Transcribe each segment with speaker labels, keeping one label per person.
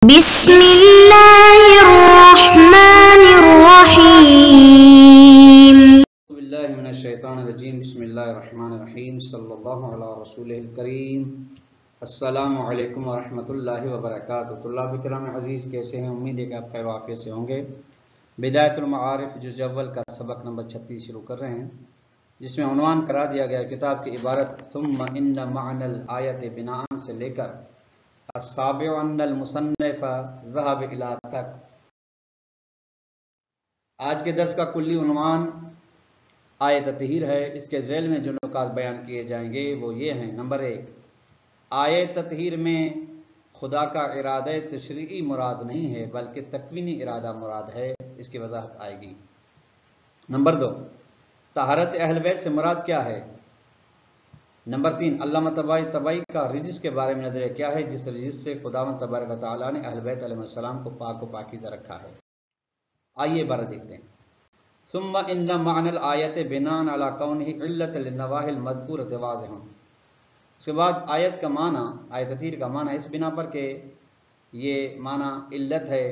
Speaker 1: بسم اللہ الرحمن الرحیم
Speaker 2: اعوذ باللہ من الشیطان الرجیم بسم اللہ الرحمن الرحیم صلی اللہ علی رسول الکریم السلام علیکم ورحمۃ اللہ وبرکاتہ۔ طلاب کرام عزیز کیسے ہیں؟ امید ہے کہ آپ خیر و عافیت سے ہوں گے۔ بدایت المعارف جزء اول کا سبق نمبر 36 شروع کر رہے ہیں، جس میں عنوان کرا دیا گیا کتاب کی عبارت ثم ان معنی الآیت بناء سے لے کر السابع ان المصنف ذهب الى تک۔ آج کے درس کا کلی عنوان آیت تطہیر ہے۔ اس کے ذیل میں جو نکات بیان کیے جائیں گے وہ یہ ہیں: نمبر 1، آیت تطہیر میں خدا کا ارادہ تشریعی مراد نہیں ہے بلکہ تکوینی ارادہ مراد ہے، اس کی وضاحت آئے گی۔ نمبر 2، طہارت اہل بیت سے مراد کیا ہے۔ نمبر 3، علامہ طبائی کا رجس کے بارے میں نظریہ کیا ہے، جس رجس سے خداوند تبارک و تعالیٰ نے اہل بیت علیہ السلام کو پاک و پاکیزہ رکھا ہے۔ آئیے بارہ دیکھتے ہیں۔ ثم ان معنی الآیت بناء علی کونہ علت للنواہی المذکورۃ واضح۔ اس کے بعد آیت کا معنی، آیت تطہیر کا معنی اس بنا پر کہ یہ معنی علت ہے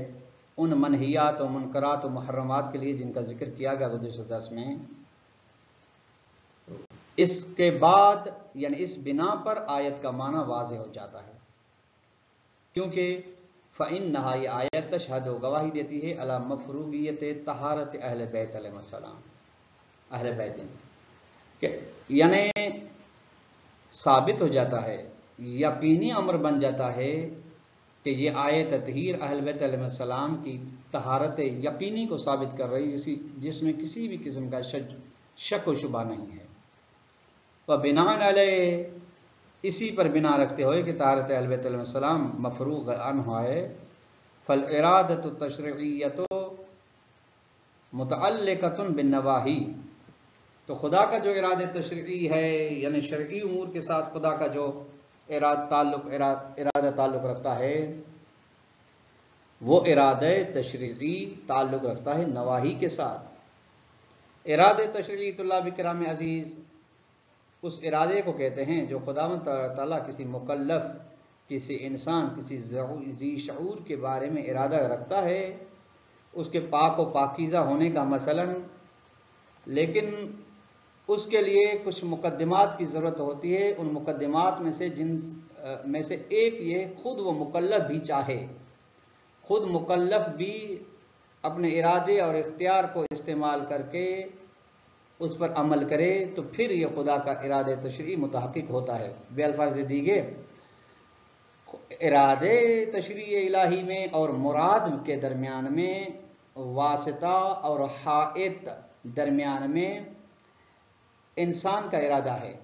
Speaker 2: ان منہیات و منکرات و محرمات کے لیے جن کا ذکر کیا گیا گزشتہ درس میں۔ اس کے بعد یعنی اس بنا پر آیت کا معنی واضح ہو جاتا ہے، کیونکہ فإنہا یہ آیت تشہد و گواہی دیتی ہے علی مفروغیت طہارت اہل بیت علیہ السلام، اہل بیت، یعنی ثابت ہو جاتا ہے، یقینی امر بن جاتا ہے کہ یہ آیت تطہیر اہل بیت علیہ السلام کی طہارت یقینی کو ثابت کر رہی ہے، جس میں کسی بھی قسم کا شک و شبہ نہیں ہے۔ وَبِنَاءً عَلَيْهِ، اسی پر بنا رکھتے ہوئے کہ طہارت اہل بیت علیہ السلام مفروغ عنہ ہے، فَالْإِرَادَةُ التَّشْرِعِيَّةُ مُتَعَلِّقَةٌ بِالنَّوَاهِي، تو خدا کا جو ارادہ تشریعی ہے یعنی شرعی امور کے ساتھ خدا کا جو ارادہ تعلق رکھتا ہے، وہ ارادہ تشریعی تعلق رکھتا ہے نواہی کے ساتھ۔ ارادہ تشریعی طلاب کرام عزیز اس ارادے کو کہتے ہیں جو خداوند تعالیٰ کسی مکلف، کسی انسان، کسی ذی شعور کے بارے میں ارادہ رکھتا ہے، اس کے پاک و پاکیزہ ہونے کا مثلا، لیکن اس کے لیے کچھ مقدمات کی ضرورت ہوتی ہے۔ ان مقدمات میں سے ایک یہ خود وہ مکلف بھی چاہے، خود مکلف بھی اپنے ارادے اور اختیار کو استعمال کر کے اس پر عمل کرے، تو پھر یہ خدا کا ارادہ تشریعی متحقق ہوتا ہے۔ بے الفاظ دیگے ارادہ تشریعی الہی میں اور مراد کے درمیان میں واسطہ اور حائط درمیان میں انسان کا ارادہ ہے۔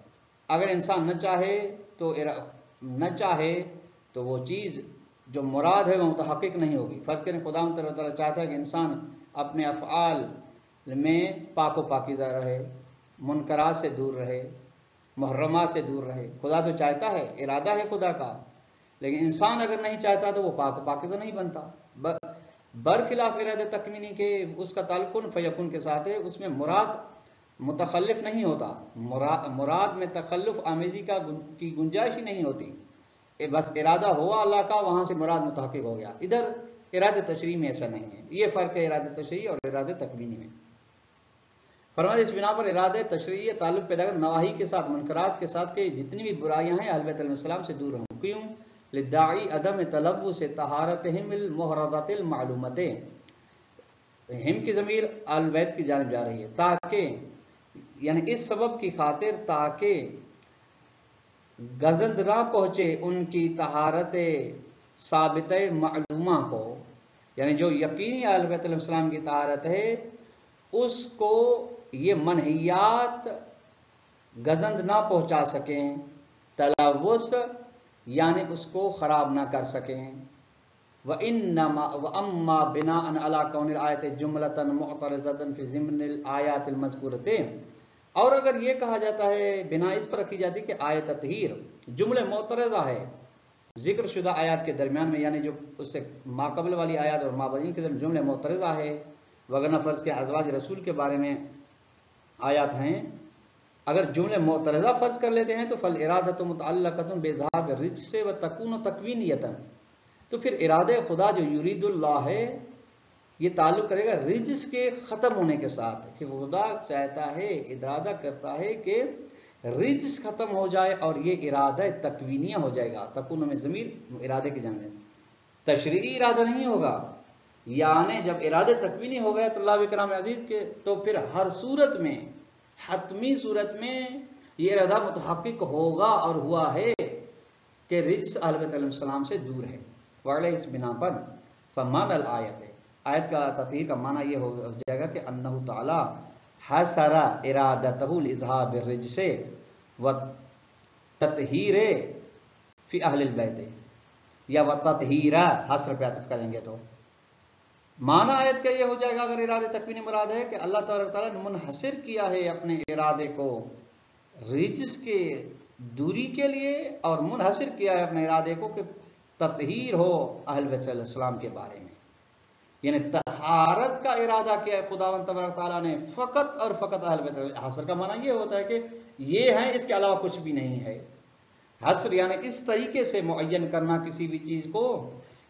Speaker 2: اگر انسان نہ چاہے تو وہ چیز جو مراد ہے وہ متحقق نہیں ہوگی۔ فرض کریں خداوند تعالیٰ چاہتا ہے کہ انسان اپنے افعال میں پاک و پاکیزہ رہے، منکرات سے دور رہے، محرمات سے دور رہے، خدا تو چاہتا ہے، ارادہ ہے خدا کا، لیکن انسان اگر نہیں چاہتا تو وہ پاک و پاکیزہ نہیں بنتا۔ برخلاف ارادہ تکوینی کے اس کا تعلق کن فیکون کے ساتھ ہے، اس میں مراد متخلف نہیں ہوتا، مراد میں تخلف آمیزی کی گنجائش ہی نہیں ہوتی، بس ارادہ ہوا اللہ کا، وہاں سے مراد متحقق ہو گیا۔ ادھر ارادہ تشریعی میں ایسا نہیں ہے، یہ فرق ہے ارادہ تشریعی اور ارادہ تکوینی میں۔ فرمایا اس بنا پر ارادہ تشریعی تعلق پیدا کر نواہی کے ساتھ، منکرات کے ساتھ، کہ جتنی بھی برائیاں ہیں اہل بیت علیہ السلام سے دور ہوں۔ کیوں؟ للداعی عدم تلوث طہارتہم المحرزات المعلومۃ، ہم کی ضمیر اہل بیت کی جانب جا رہی ہے، تاکہ یعنی اس سبب کی خاطر تاکہ گزند نہ پہنچے ان کی طہارت ثابت معلومہ کو، یعنی جو یقینی اہل بیت علیہ السلام کی طہارت ہے اس کو یہ منہیات گزند نہ پہنچا سکیں، تلوث یعنی اس کو خراب نہ کر سکیں۔ وَأَمَّا بِنَاءً عَلَىٰ كَوْنِ الْآيَةِ جُمْلَةً مُعْتَرِضَةً فِي ضِمْنِ الْآيَاتِ الْمَذْكُورَةِ، اور اگر یہ کہا جاتا ہے، بنا اس پر رکھی جاتی کہ آیت تطہیر جملے معترضہ ہے ذکر شدہ آیات کے درمیان میں، یعنی جو اس سے ماقبل والی آیات اور مابعد کے درمیان جملے معترضہ ہے، وگرنہ فرض کے ازواج رسول کے بارے میں آیات ہیں، اگر جملے معترضہ فرض کر لیتے ہیں تو فالارادۃ متعلقۃ بإظہار الرجس وتکون تکوینیۃ، تو پھر ارادہ خدا جو یرید اللہ ہے یہ تعلق کرے گا رجس کے ختم ہونے کے ساتھ، کہ خدا چاہتا ہے، ارادہ کرتا ہے کہ رجس ختم ہو جائے اور یہ ارادہ تکوینیہ ہو جائے گا. تکون میں ضمیر ارادے کی جانب، تشریعی ارادہ نہیں ہوگا. یعنی جب ارادہ تکوینی ہو گیا تو اللہ کرام عزیز کے تو پھر ہر صورت میں، حتمی صورت میں یہ ارادہ متحقق ہوگا اور ہوا ہے کہ رجس اہل بیت علیہ السلام سے دور ہے. وعلیہ اس بنا پر فمان الآیت ہے، آیت کا تطہیر کا معنی یہ ہو جائے گا کہ انہ تعالی حسر ارادتہ الاذہاب الرجس والتطہیر فی اہل البیت، یا والتطہیر حسر پہ عطف کریں گے تو معنی آیت کا یہ ہو جائے گا اگر ارادہ تکوینی مراد ہے کہ اللہ تعالیٰ نے منحصر کیا ہے اپنے ارادے کو رجس کے دوری کے لیے، اور منحصر کیا ہے اپنے ارادے کو کہ تطہیر ہو اہل بیت علیہ السلام کے بارے میں. یعنی طہارت کا ارادہ کیا ہے خداوند تبارک تعالیٰ نے فقط اور فقط اہل بیت. حسر کا معنی یہ ہوتا ہے کہ یہ ہیں، اس کے علاوہ کچھ بھی نہیں ہے. حسر یعنی اس طریقے سے معین کرنا کسی بھی چیز کو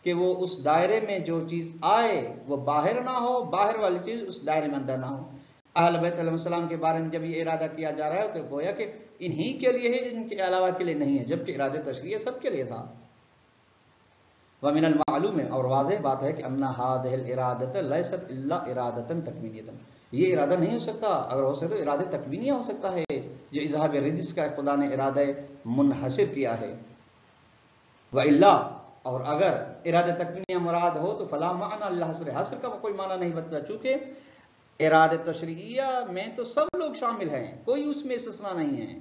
Speaker 2: کہ وہ اس دائرے میں جو چیز آئے وہ باہر نہ ہو، باہر والی چیز اس دائرے میں اندر نہ ہو. اہل بیت علیہ السلام کے بارے میں جب یہ ارادہ کیا جا رہا ہے تو گویا کہ انہی کے لیے ہے، ان کے علاوہ کے لیے نہیں ہے، جبکہ ارادہ تشریع سب کے لیے تھا. ومن المعلوم ہے، اور واضح بات ہے کہ ان هذه الارادۃ لیست الا ارادۃ تکوینیۃ، یہ ارادہ نہیں ہو سکتا، اگر ہو سکتا تو ارادہ تکوینیہ ہو سکتا ہے جو اذہاب رجس کا خدا نے ارادہ منحصر کیا ہے. والا، اور اگر ارادہ تکوینیہ مراد ہو تو فلا معنی للحصر، حصر کا کوئی معنی نہیں بچتا، چونکہ ارادہ تشریعیہ میں تو سب لوگ شامل ہیں، کوئی اس میں استثناء نہیں ہے.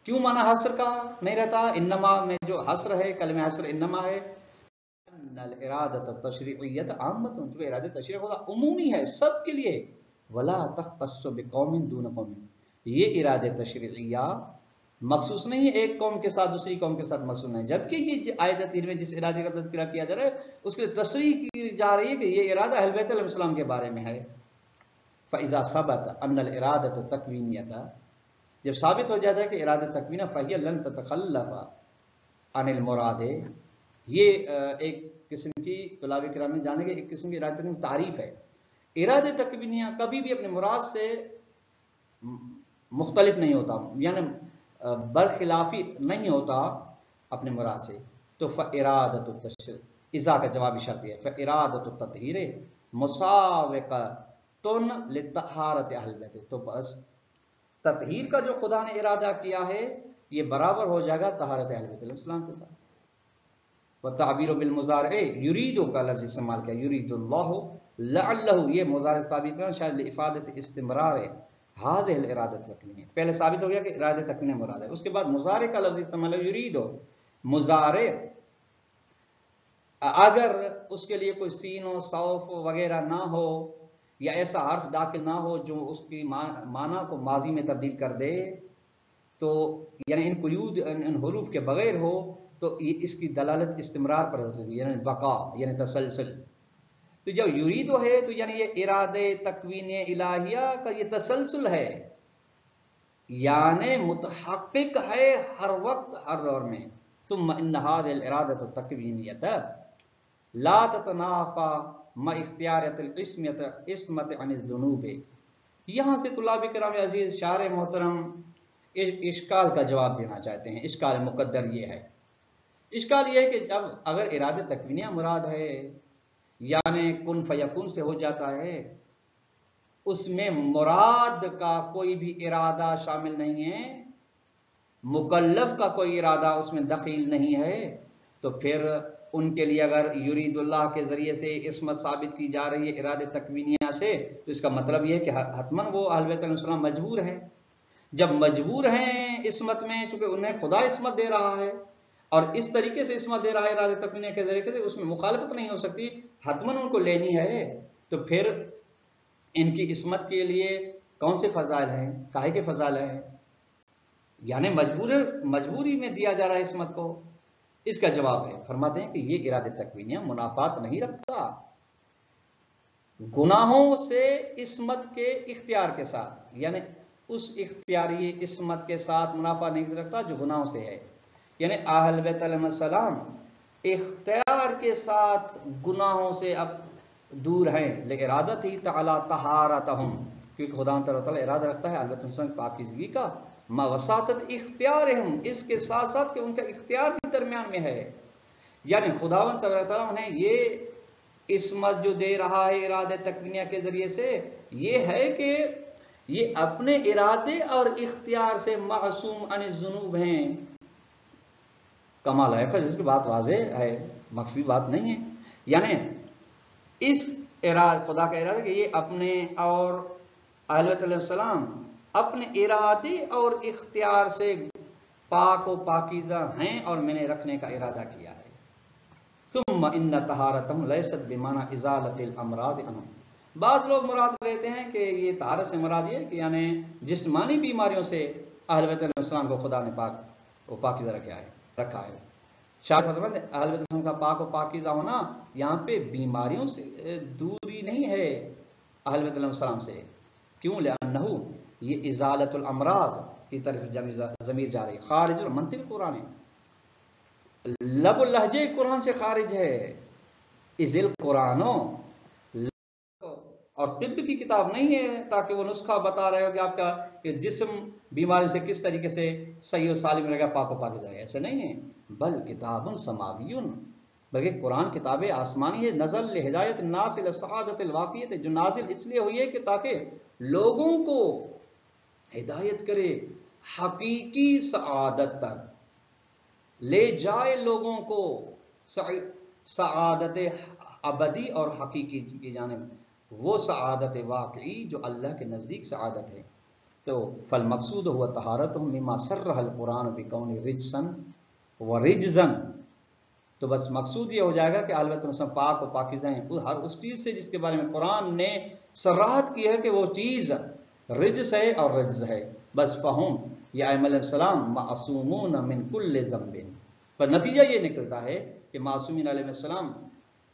Speaker 2: کیوں معنی حصر کا نہیں رہتا؟ انما میں جو حصر ہے، کلمہ حصر انما ہے، ان الارادۃ التشریعیۃ عامۃ، جو ارادہ تشریع خدا عمومی ہے سب کے لیے. ولا تختص بقوم دون قوم، یہ ارادہ تشریعیہ مخصوص نہیں ہے ایک قوم کے ساتھ دوسری قوم کے ساتھ مخصوص نہیں، جبکہ یہ آیت 3 میں جس ارادے کا تذکرہ کیا جا رہا ہے اس کے تصریح کی جا رہی ہے کہ یہ ارادہ اہل بیت علیہ السلام کے بارے میں ہے. فاذا ثبت ان الارادۃ تکوینیۃ، جب ثابت ہو جاتا ہے کہ ارادہ تکوینہ فہی لن تتخلف عن المراد، یہ ایک قسم کی طلاب کرام نے جانے کے ایک قسم کی ارادہ تکوینی تعریف ہے. ارادہ تکوینیہ کبھی بھی اپنے مراد سے مختلف نہیں ہوتا، یعنی برخلافی نہیں ہوتا اپنے مراد سے. تو فارادۃ التشریع، اذا کا جوابی شرط ہے فارادۃ التطہیر مساوقۃ لطہارۃ اہل بیت، تو بس تطہیر کا جو خدا نے ارادہ کیا ہے یہ برابر ہو جائے گا طہارت اہل بیت علیہ السلام کے ساتھ. وتعبیر بالمضارع، یرید کا لفظ استعمال کیا، یرید اللہ لعلہ، یہ مضارع تعبیر کرنا شاید لافادۃ استمرار هذه الارادہ تکوینیہ. پہلے ثابت ہو گیا کہ ارادہ تکوینیہ مراد ہے، اس کے بعد مضارع کا لفظ استعمال ہے یرید. مضارع اگر اس کے لیے کوئی سین و صوف وغیرہ نہ ہو یا ایسا حرف داخل نہ ہو جو اس کی معنی کو ماضی میں تبدیل کر دے، تو یعنی ان قیود ان حروف کے بغیر ہو تو اس کی دلالت استمرار پر ہوتی ہے، یعنی بقا، یعنی تسلسل. تو جب یرید ہے تو یعنی یہ ارادہ تکوین الہیہ کا یہ تسلسل ہے، یعنی متحقق ہے ہر وقت ہر دور میں. ثم ان هذه الارادۃ التکوینیۃ لا تتنافى مع اختیارات العصمت عن الذنوب. یہاں سے طلاب کرام عزیز شارح محترم اشکال کا جواب دینا چاہتے ہیں. اشکال مقدر یہ ہے، اشکال یہ ہے کہ جب اگر ارادہ تکوینیہ مراد ہے یعنی کن فیکون سے ہو جاتا ہے، اس میں مراد کا کوئی بھی ارادہ شامل نہیں ہے، مکلف کا کوئی ارادہ اس میں دخیل نہیں ہے، تو پھر ان کے لیے اگر یرید اللہ کے ذریعے سے عصمت ثابت کی جا رہی ہے ارادہ تکوینیہ سے، تو اس کا مطلب یہ ہے کہ حتماً وہ اہل بیت علیہ السلام مجبور ہیں. جب مجبور ہیں عصمت میں، چونکہ انہیں خدا عصمت دے رہا ہے اور اس طریقے سے عصمت دے رہا ہے ارادہ تکوینیہ کے ذریعے سے، اس میں مخالفت نہیں ہو سکتی، حتماً ان کو لینی ہے. تو پھر ان کی عصمت کے لیے کون سے فضائل ہیں، کاہے کے فضائل ہیں؟ یعنی مجبوری میں دیا جا رہا ہے عصمت کو. اس کا جواب ہے، فرماتے ہیں کہ یہ ارادہ تکوینیہ منافات نہیں رکھتا گناہوں سے عصمت کے اختیار کے ساتھ، یعنی اس اختیاری عصمت کے ساتھ منافع نہیں رکھتا جو گناہوں سے ہے. یعنی اہل بیت علیہ السلام اختیار کے ساتھ گناہوں سے اب دور ہیں، لِإِرَادَتِهِ تَعَالَى طَهَارَتَهُمْ، کیونکہ خدا تعالیٰ ارادہ رکھتا ہے البتہ انسان پاکیزگی کا، ما وساطت اختیارہم، اس کے ساتھ ساتھ کہ ان کا اختیار بھی درمیان میں ہے، یعنی خداوند تعالیٰ انہیں یہ عصمت جو دے رہا ہے ارادہ تکوینیہ کے ذریعے سے، یہ ہے کہ یہ اپنے ارادے اور اختیار سے معصوم عن الذنوب ہیں۔ کمال ہے، جس کی بات واضح ہے، مخفی بات نہیں ہے، یعنی اس خدا کا ارادہ کہ یہ اپنے اور اہل بیت علیہ السلام اپنے ارادے اور اختیار سے پاک و پاکیزہ ہیں اور میں نے رکھنے کا ارادہ کیا ہے۔ ثم ان طہارتہم لیست بمعنی ازالت الامراض عنہم، بعض لوگ مراد لیتے ہیں کہ یہ طہارت سے مراد یہ کہ یعنی جسمانی بیماریوں سے اہل بیت علیہ السلام کو خدا نے پاک و پاکیزہ رکھا ہے۔ شاید مطلب اہل بیت السلام کا پاک و پاکیزہ ہونا یہاں پہ بیماریوں سے دوری نہیں ہے اہل بیت السلام سے، کیوں؟ لأنہ یہ ازالت الامراض کی طرف ضمیر جا رہی، خارج المنطق قرآن ہے، لب اللہجے قرآن سے خارج ہے، ازل قرآنوں، اور طب کی کتاب نہیں ہے تاکہ وہ نسخہ بتا رہے ہو کہ آپ کا جسم بیماری سے کس طریقے سے صحیح و سالم رہے گا، پاک و پاکیزہ رہے گا، ایسے نہیں ہے، بل کتاب سماوی، بلکہ قرآن کتاب آسمانی ہے، نزل لہدایت الناس الی السعادۃ الواقعیۃ، جو نازل اس لیے ہوئی ہے کہ تاکہ لوگوں کو ہدایت کرے حقیقی سعادت تک، لے جائے لوگوں کو سعادت ابدی اور حقیقی کی جانب، وہ سعادت واقعی جو اللہ کے نزدیک سعادت ہے۔ تو فالمقصود ہوا طہارتہم مما صرح القرآن بکون رجسا ورجزا، تو بس مقصود یہ ہو جائے گا کہ اہل بیت السلام پاک و پاکیزہ ہیں ہر اس چیز سے جس کے بارے میں قرآن نے صراحت کی ہے کہ وہ چیز رجس ہے اور رجز ہے، بس فہم یہ ائمہ علیہ السلام معصومون من کل ذنب، پر نتیجہ یہ نکلتا ہے کہ معصومین علیہ السلام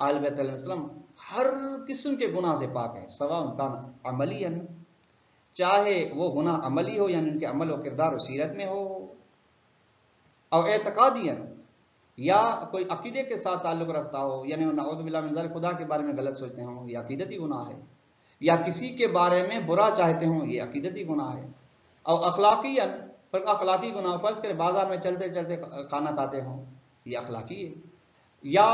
Speaker 2: اہل بیت علیہ السلام ہر قسم کے گناہ سے پاک ہیں، سواء کان عملی، چاہے وہ گناہ عملی ہو یعنی ان کے عمل و کردار و سیرت میں ہو، اور اعتقادی یا کوئی عقیدے کے ساتھ تعلق رکھتا ہو، یعنی نعوذ باللہ من ذلک خدا کے بارے میں غلط سوچتے ہوں، یہ عقیدتی گناہ ہے، یا کسی کے بارے میں برا چاہتے ہوں، یہ عقیدتی گناہ ہے، اور اخلاقی گناہ، فرض کرے بازار میں چلتے چلتے کھانا کھاتے ہوں، یہ اخلاقی ہے، یا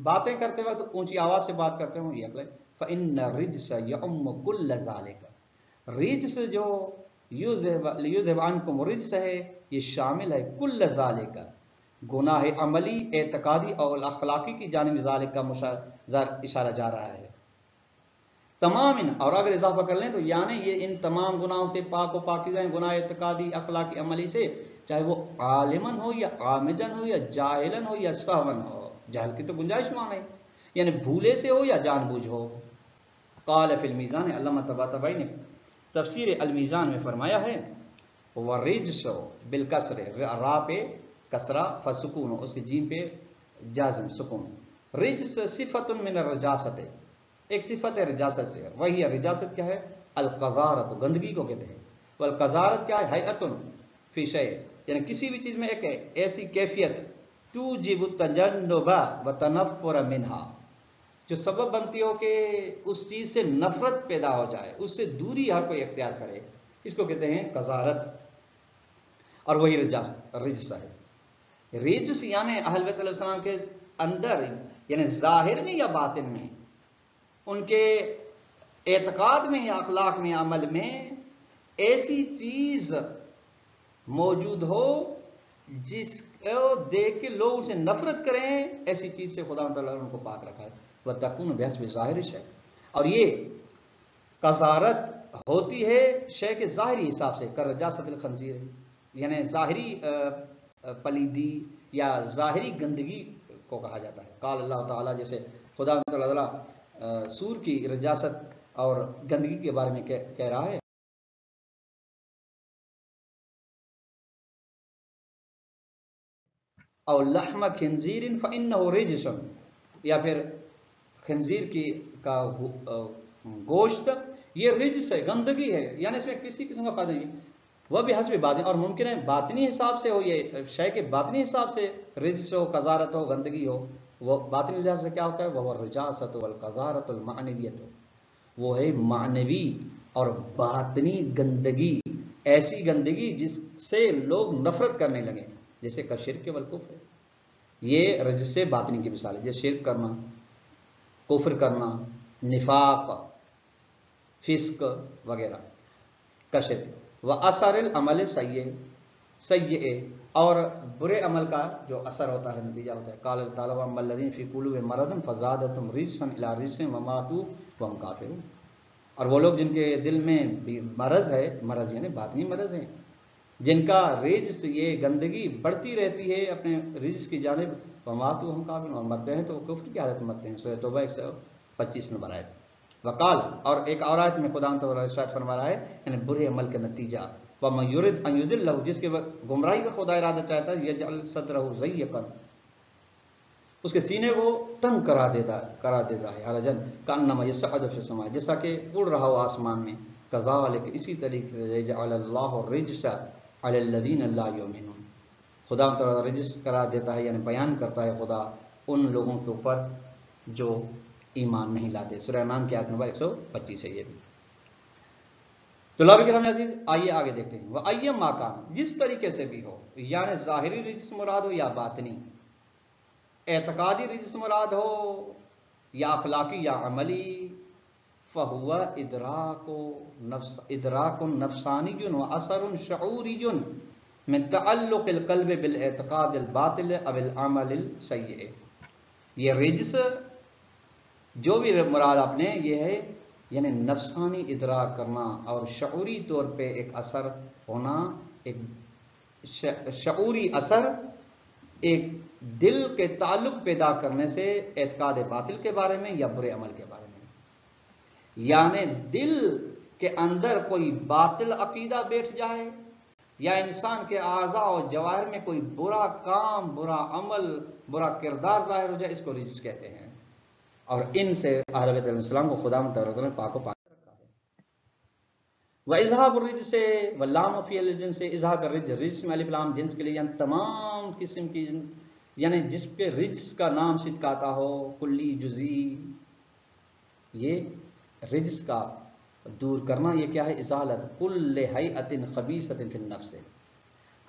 Speaker 2: باتیں کرتے وقت اونچی آواز سے بات کرتے ہوں، یہ اخلاقی۔ فإن الرجس یعم کل ذالک، رجس جو لیذہب عنکم رجس ہے، یہ شامل ہے کل ذالک، گناہ عملی، اعتقادی اور اخلاقی کی جانب ذالک کا اشارہ جا رہا ہے، تمام اور اگر اضافہ کر لیں تو یعنی یہ ان تمام گناہوں سے پاک و پاکیزہ ہیں، گناہ اعتقادی، اخلاقی، عملی سے، چاہے وہ عالمن ہو یا عامدن ہو یا جاہلن ہو یا سہون ہو، جہل کی تو گنجائش مان ہے، یعنی بھولے سے ہو یا جان بوجھ ہو۔ قال فی المیزان، علامہ طباطبائی نے تفسیر المیزان میں فرمایا ہے، وَالرِّجْسُ بِالْكَسْرِ، را پہ کسرہ، فسکون، اس کے جیم پہ جازم سکون، رجس صفت من الرجاست، ایک صفت ہے رجاست سے، وہی رجاست کیا ہے؟ القذارت، گندگی کو کہتے ہیں، والقذارت کیا ہے؟ حیئت فی شیء، یعنی کسی بھی چیز میں ایک ایسی کیفیت توجب التجنب وتنفر منها، جو سبب بنتی ہو کہ اس چیز سے نفرت پیدا ہو جائے، اس سے دوری ہر کوئی اختیار کرے، اس کو کہتے ہیں قذارت، اور وہی رجس ہے۔ رجس یعنی اہل بیت علیہ السلام کے اندر، یعنی ظاہر میں یا باطن میں، ان کے اعتقاد میں یا اخلاق میں، عمل میں ایسی چیز موجود ہو جس کو دیکھ کے لوگ ان سے نفرت کریں، ایسی چیز سے خدا تعالیٰ نے ان کو پاک رکھا ہے، وَتَكُونُ بِحَسْبِ ظَاهِرِ شَيْءٍ، اور یہ قذارت ہوتی ہے شے کے ظاہری حساب سے، کَرَجَاسَةِ الْخَنْزِيرِ، یعنی ظاہری پلیدی یا ظاہری گندگی کو کہا جاتا ہے۔ قال اللہ تعالیٰ، جیسے خدا تعالیٰ سور کی رجاست اور گندگی کے بارے میں کہہ رہا ہے، اور لحم خنزیر فإنہ رجس، یا پھر خنزیر کا گوشت یہ رجس ہے، گندگی ہے، یعنی اس میں کسی قسم کا فائدہ نہیں، وہ بھی حسب باطن، اور ممکن ہے باطنی حساب سے ہو، یہ شے کے باطنی حساب سے رجس ہو، قذارت ہو، گندگی ہو، وہ باطنی حساب سے کیا ہوتا ہے؟ وہ الرجاست والقذارت المعنویت، وہ ہے معنوی اور باطنی گندگی، ایسی گندگی جس سے لوگ نفرت کرنے لگے، جیسے کا شرک والکفر، یہ رجس باطنی کی مثال ہے، جیسے شرک کرنا، کفر کرنا، نفاق، فسق وغیرہ کا شرک، و اثر العمل سیئ، اور برے عمل کا جو اثر ہوتا ہے، نتیجہ ہوتا ہے، قال اللہ تعالی واما الذین فی قلوبہم مرض فزادتہم رجسا الی رجسہم وماتوا وہم کافرون، اور وہ لوگ جن کے دل میں مرض ہے، مرض یعنی باطنی مرض ہے، جن کا رجس یہ گندگی بڑھتی رہتی ہے اپنے رجس کی جانب، وماتوا وہم کافرون، اور مرتے ہیں تو وہ کفر کی حالت میں مرتے ہیں، سورۃ توبہ 125 نمبر آیت۔ وقال، اور ایک اور آیت میں خدا ارشاد فرما رہا ہے، یعنی برے عمل کا نتیجہ، وَمَن يُرِدْ أَن يُضِلَّهُ، جس کے گمراہی کا خدا ارادہ چاہتا ہے، يَجْعَلْ صَدْرَهُ ضَيِّقًا، اس کے سینے کو تنگ کرا دیتا ہے، حرجاً كَأَنَّمَا يَصْعَدُ فِي السَّمَاءِ، جیسا کہ اڑ رہا ہو آسمان میں، كَذَلِكَ، اسی طریقے سے، يَجْعَلَ اللَّهُ الرِّجْسَ عَلَى الَّذِينَ لَا يُؤْمِنُونَ، خدا تعالیٰ رجس کرا دیتا ہے، یعنی بیان کرتا ہے خدا ان لوگوں کے اوپر جو ایمان نہیں لاتے۔ سورہ انعام کی آیت نمبر 125 ہے یہ بھی۔ تو طلاب کرام عزیز، آئیے آگے دیکھتے ہیں۔ وَأَيَّمَّا مَا كَانَ، جس طریقے سے بھی ہو، یعنی ظاہری رجس مراد ہو یا باطنی، اعتقادی رجس مراد ہو یا اخلاقی یا عملی، فَهُوَ إِدْرَاكٌ نَفْسَانِيٌّ وَأَثَرٌ شعوری من تعلق القلب بالاعتقاد الباطل او العمل السیئ، یہ رجس جو بھی مراد آپ نے، یہ ہے یعنی نفسانی ادراک کرنا اور شعوری طور پہ ایک اثر ہونا، ایک شعوری اثر ایک دل کے تعلق پیدا کرنے سے اعتقاد باطل کے بارے میں یا برے عمل کے بارے میں، یعنی دل کے اندر کوئی باطل عقیدہ بیٹھ جائے یا انسان کے اعضاء و جواہر میں کوئی برا کام، برا عمل، برا کردار ظاہر ہو جائے، اس کو رجس کہتے ہیں، اور ان سے اہل بیت علیہ السلام کو خدا متعال نے پاک و پاک رکھا ہے۔ وَإِذْهَابُ الرِّجْسِ وَاللَّامُ فِي الْجِنْسِ، اذهاب الرجس، رجس میں الف لام جنس کے لیے، یعنی تمام قسم کی، یعنی جس پہ رجس کا نام صدق آتا ہو، کلی جزئی، یہ رجس کا دور کرنا، یہ کیا ہے؟ ازالت کل ہیئۃ خبیثۃ فی النفس،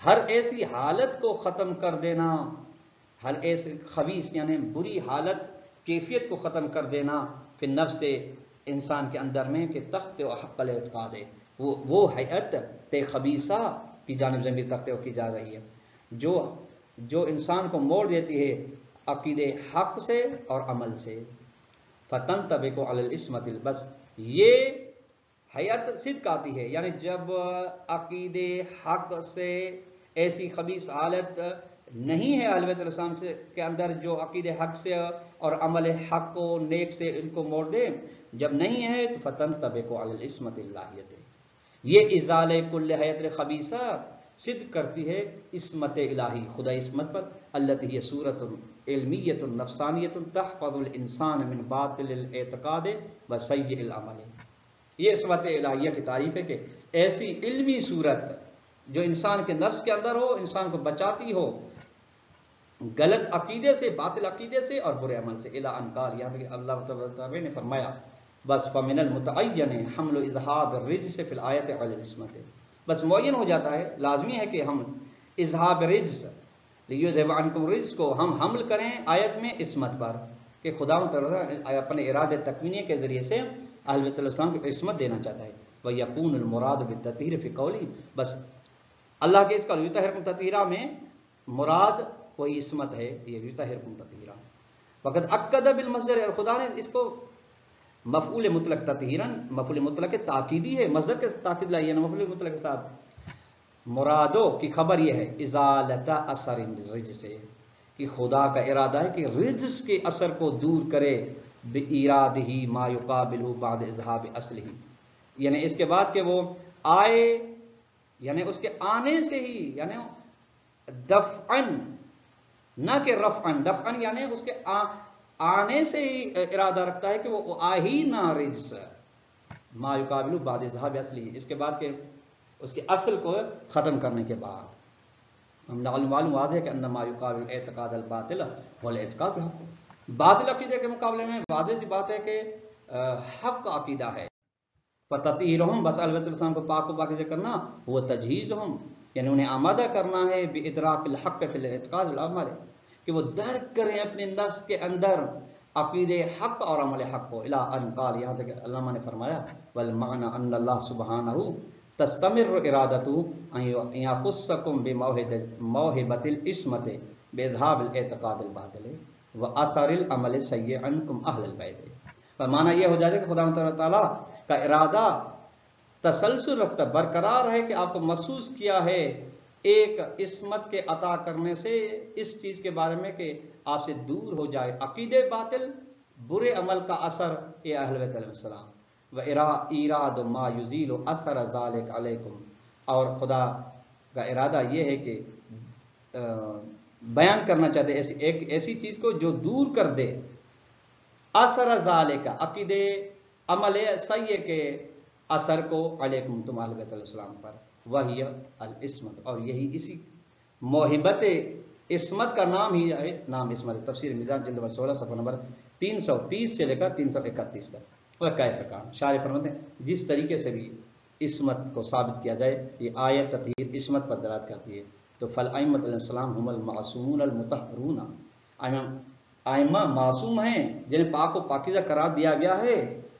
Speaker 2: ہر ایسی حالت کو ختم کر دینا، ہر ایسی خبیث یعنی بری حالت، کیفیت کو ختم کر دینا، فی النفس سے انسان کے اندر میں، کہ تخت و حق الاعتقاد ہے، وہ ہیئت خبیثہ کی جانب ضمیر تخت کی جا رہی ہے، جو انسان کو موڑ دیتی ہے عقید حق سے اور عمل سے، فتنطبق علی العصمۃ، بس یہ حیات صدق آتی ہے، یعنی جب عقید حق سے ایسی خبیث حالت نہیں ہے اہل بیت علیہ السلام سے کے اندر، جو عقید حق سے اور عمل حق کو نیک سے ان کو موڑ دے، جب نہیں ہے تو فتنطبق علی العصمۃ اللہیۃ، یہ ازالہ کل حیات خبیثہ صدق کرتی ہے عصمت الہی، خدا عصمت پر، التي هي صورت علمیت نفسانیت تحفظ الانسان من باطل الاعتقاد وسیء العمل، یہ عصمت الہیہ کی تعریف ہے کہ ایسی علمی صورت جو انسان کے نفس کے اندر ہو، انسان کو بچاتی ہو غلط عقیدے سے، باطل عقیدے سے اور برے عمل سے، الی ان قال، یہاں تک اللہ تعالی نے فرمایا، بس فمن المتعین حمل اذهاب الرجس فی الآیت علی العصمۃ، بس معین ہو جاتا ہے، لازمی ہے کہ ہم اذهاب الرجس لیذهب عنکم الرجس کو ہم حمل کریں آیت میں عصمت پر، کہ خدا تعالی اپنے ارادے تکوینی کے ذریعے سے اہل بیت علیہ السلام کو عصمت دینا چاہتا ہے، وَيَكُونُ الْمُرَادُ بِالتَّطْهِيرِ فِي قَوْلِهِ، بس اللہ کے اس کا یطہرکم تطہیرہ میں مراد کوئی عصمت ہے، یہ یطہرکم تطہیرہ، وقد اکد بالمصدر، اور خدا نے اس کو مفعول مطلق تطہیرن، مفعول مطلق تاکیدی ہے، مصدر کے تاکید لائی ہے، مفعول مطلق کے ساتھ مرادو کی خبر یہ ہے، ازالت اثر الرجس، کہ خدا کا ارادہ ہے کہ رجس کے اثر کو دور کرے، بِإِرَادِهِ مَا يُقَابِلُهُ بَعْدَ إِذْهَابِ أَصْلِهِ، یعنی اس کے بعد کہ وہ آئے، یعنی اس کے آنے سے ہی، یعنی دفعن نہ کہ رفعن، دفعن یعنی اس کے آنے سے ہی ارادہ رکھتا ہے کہ وہ آ ہی نہ رجس، ما يقابل بعد إذهاب أصله، اس کے بعد کہ اس کے اصل کو ختم کرنے کے بعد ہم معلوم واضح ہے کہ انما یقابل اعتقاد الباطل والاعتقاد الحق، باطل عقیدے کے مقابلے میں واضح سی بات ہے کہ حق عقیدہ ہے. فتطہیرہم، بس البت السلام کو پاک و پاکیزہ کرنا، وہ تجہیزہم یعنی انہیں آمادہ کرنا ہے بادراک الحق فی الاعتقاد والعمل، کہ وہ درک کریں اپنے نفس کے اندر عقید حق اور عمل حق کو. الی ان قال، یہاں تک علامہ نے فرمایا والمعنی ان اللہ سبحانہ تستمر ارادتہ ان یخصکم بموہبۃ العصمۃ باذہاب الاعتقاد الباطل واثر العمل السیء عنکم اہل البیت. فرمانا یہ ہو جائے کہ خدا تعالیٰ کا ارادہ تسلسل رکھتا برقرار ہے کہ آپ کو مخصوص کیا ہے ایک عصمت کے عطا کرنے سے اس چیز کے بارے میں کہ آپ سے دور ہو جائے عقید باطل، برے عمل کا اثر اے اہل بیت علیہ السلام، و ایراد ما یزیل اثر ذالک علیکم، اور خدا کا ارادہ یہ ہے کہ بیان کرنا چاہتے ایک ایسی چیز کو جو دور کر دے اثر ذالک عقید عمل سیء کے اثر کو علیکم تم اہل بیت علیہ السلام پر، وہی العصمت، اور یہی اسی موہبت عصمت کا نام ہی ہے نام عصمت. تفسیر میزان جلد نمبر 16 صفحہ نمبر 330 سے لے کر 331 تک. وہ کیف کان، شارح فرماتے ہیں جس طریقے سے بھی عصمت کو ثابت کیا جائے یہ آیت تطہیر عصمت پر دلالت کرتی ہے. تو فالائمۃ علیہ السلام هم المعصومون المطہرون، ائمہ معصوم ہیں جنہیں پاک و پاکیزہ قرار دیا گیا ہے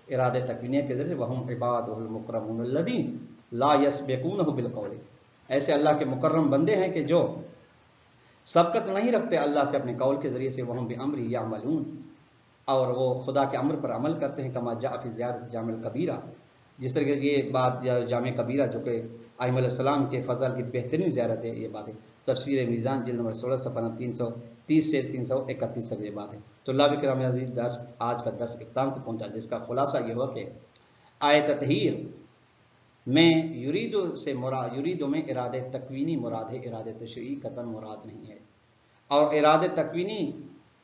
Speaker 2: ارادہ تکوینیہ کے ذریعے. وہم عبادہ المکرمون الذین لا یسبقونہ بالقول، ایسے اللہ کے مکرم بندے ہیں کہ جو سبقت نہیں رکھتے اللہ سے اپنے قول کے ذریعے سے. وہم بامرہ یعملون، اور وہ خدا کے امر پر عمل کرتے ہیں. کما جاء فی زیارت جامع الکبیرہ، جس طریقے سے یہ بات جامع کبیرہ جو کہ ائمہ علیہ السلام کے فضل کی بہترین زیارت ہے، یہ بات ہے. تفسیر میزان جلد نمبر 16 صفحہ 330 سے 331 تک یہ بات ہے. تو اللہ کرام عزیز درس آج کا درس اختتام کو پہنچا، جس کا خلاصہ یہ ہوا کہ آیت تطہیر میں یریدو میں ارادہ تکوینی مراد ہے، ارادہ تشریعی قطعاً مراد نہیں ہے. اور ارادہ تکوینی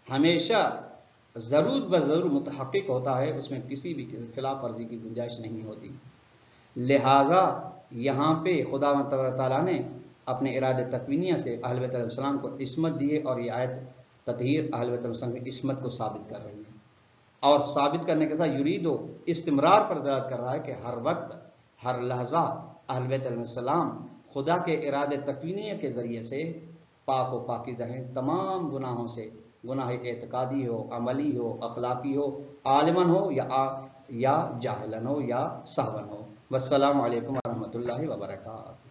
Speaker 2: ہمیشہ ضرور بضرور متحقق ہوتا ہے، اس میں کسی بھی خلاف ورزی کی گنجائش نہیں ہوتی. لہٰذا یہاں پہ خدا تعالیٰ نے اپنے ارادہ تکوینیہ سے اہل بیت علیہ السلام کو عصمت دی ہے، اور یہ آیت تطہیر اہل بیت علیہ السلام کی عصمت کو ثابت کر رہی ہے. اور ثابت کرنے کے ساتھ یریدو استمرار پر دلالت کر رہا ہے کہ ہر وقت ہر لحظہ اہل بیت علیہ السلام خدا کے ارادہ تکوینیہ کے ذریعے سے پاک و پاکیزہ ہیں تمام گناہوں سے، گناہ اعتقادی ہو، عملی ہو، اخلاقی ہو، عالمن ہو یا جاہلن ہو یا سہون ہو. والسلام علیکم ورحمۃ اللہ وبرکاتہ.